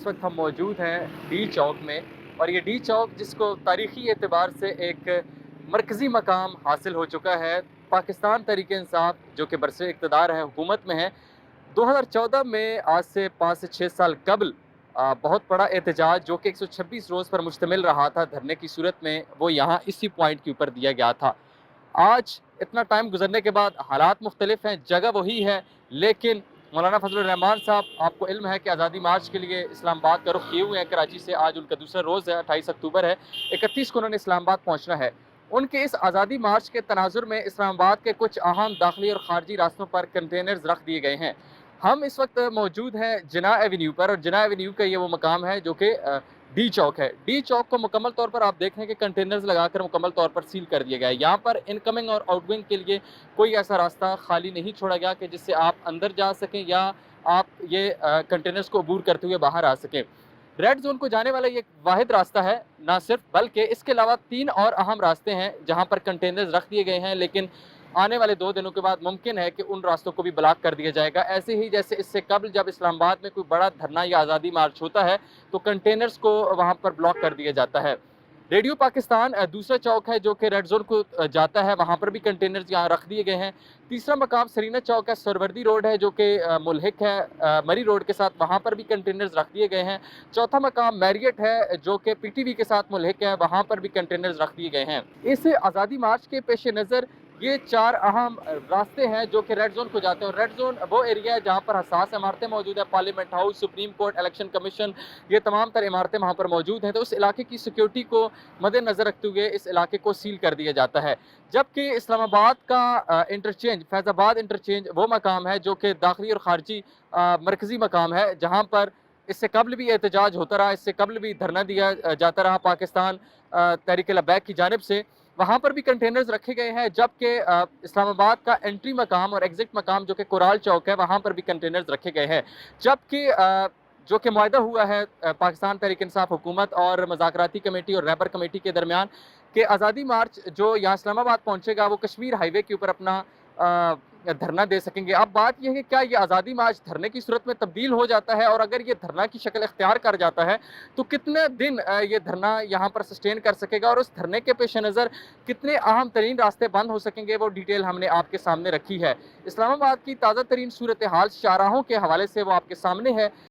इस वक्त हम मौजूद हैं डी चौक में। और ये डी चौक जिसको तारीखी एतबार से एक मरकज़ी मकाम हासिल हो चुका है। पाकिस्तान तहरीक इंसाफ जो कि बरसे इक़्तिदार है, हुकूमत में है, 2014 में आज से 5 से 6 साल कबल बहुत बड़ा एहतजाज जो कि 126 रोज़ पर मुश्तमिल रहा था धरने की सूरत में, वो यहाँ इसी पॉइंट के ऊपर दिया गया था। आज इतना टाइम गुजरने के बाद हालात मुख्तलिफ हैं, जगह वही है, लेकिन मौलाना फजलुर रहमान साहब, आपको इल्म है कि आज़ादी मार्च के लिए इस्लामाबाद का रुख किए हुए हैं कराची से। आज उनका दूसरा रोज़ है, 28 अक्टूबर है, 31 को उन्होंने इस्लामाबाद पहुँचना है। उनके इस आज़ादी मार्च के तनाजुर में इस्लामाबाद के कुछ अहम दाखिली और खारजी रास्तों पर कंटेनर्स रख दिए गए हैं। हम इस वक्त मौजूद हैं जिना एवेन्यू पर, और जिना एवेन्यू का ये वो मकाम है जो कि डी चौक है। डी चौक को मुकम्मल तौर पर आप देख रहे हैं कि कंटेनर्स लगाकर मुकम्मल तौर पर सील कर दिया गया है। यहाँ पर इनकमिंग और आउटगोइंग के लिए कोई ऐसा रास्ता खाली नहीं छोड़ा गया कि जिससे आप अंदर जा सकें या आप ये कंटेनर्स को अबूर करते हुए बाहर आ सकें। रेड जोन को जाने वाला ये वाहिद रास्ता है, ना सिर्फ बल्कि इसके अलावा 3 और अहम रास्ते हैं जहाँ पर कंटेनर्स रख दिए गए हैं, लेकिन आने वाले 2 दिनों के बाद मुमकिन है कि उन रास्तों को भी ब्लॉक कर दिया जाएगा। ऐसे ही जैसे इससे कबल जब इस्लामाबाद में कोई बड़ा धरना या आज़ादी मार्च होता है तो कंटेनर्स को वहाँ पर ब्लॉक कर दिया जाता है। रेडियो पाकिस्तान दूसरा चौक है जो कि रेड जोन को जाता है, वहाँ पर भी कंटेनर्स यहाँ रख दिए गए हैं। तीसरा मकाम सरीना चौक है, सरवर्दी रोड है जो कि मुल्हिक है मरी रोड के साथ, वहाँ पर भी कंटेनर्स रख दिए गए हैं। चौथा मकाम मैरियट है जो कि पीटीवी के साथ मुल्हिक है, वहाँ पर भी कंटेनर्स रख दिए गए हैं। इस आज़ादी मार्च के पेश नज़र ये 4 अहम रास्ते हैं जो कि रेड जोन को जाते हैं। और रेड जोन वो एरिया है जहाँ पर हसास इमारतें मौजूद है, parliament house, supreme court, election commission, ये तमाम तर इमारतें वहाँ पर मौजूद हैं। तो उस इलाके की सिक्योरिटी को मद्देनज़र रखते हुए इस इलाके को सील कर दिया जाता है। जबकि इस्लामाबाद का इंटरचेंज, फैज़ाबाद इंटरचेंज वो मकाम है जो कि दाखिली और खारजी मरकज़ी मकाम है, जहाँ पर इससे कबल भी एहतजाज होता रहा, इससे कबल भी धरना दिया जाता रहा पाकिस्तान तहरीक लबैक की जानिब से। वहाँ पर भी कंटेनर्स रखे गए हैं। जबकि इस्लामाबाद का एंट्री मकाम और एग्ज़िट मकाम जो कि कोराल चौक है, वहाँ पर भी कंटेनर्स रखे गए हैं। जबकि जो कि मुआहदा हुआ है पाकिस्तान तहरीक इंसाफ हुकूमत और मज़ाकराती कमेटी और रहबर कमेटी के दरमियान कि आज़ादी मार्च जो यहाँ इस्लामाबाद पहुँचेगा वो कश्मीर हाईवे के ऊपर अपना धरना दे सकेंगे। अब बात यह है कि क्या ये आज़ादी मार्च धरने की सूरत में तब्दील हो जाता है, और अगर ये धरना की शक्ल इख्तियार कर जाता है तो कितने दिन ये धरना यहाँ पर सस्टेन कर सकेगा, और उस धरने के पेश नज़र कितने अहम तरीन रास्ते बंद हो सकेंगे, वो डिटेल हमने आपके सामने रखी है। इस्लामाबाद की ताज़ा तरीन सूरत हाल शाहराहों के हवाले से वो आपके सामने है।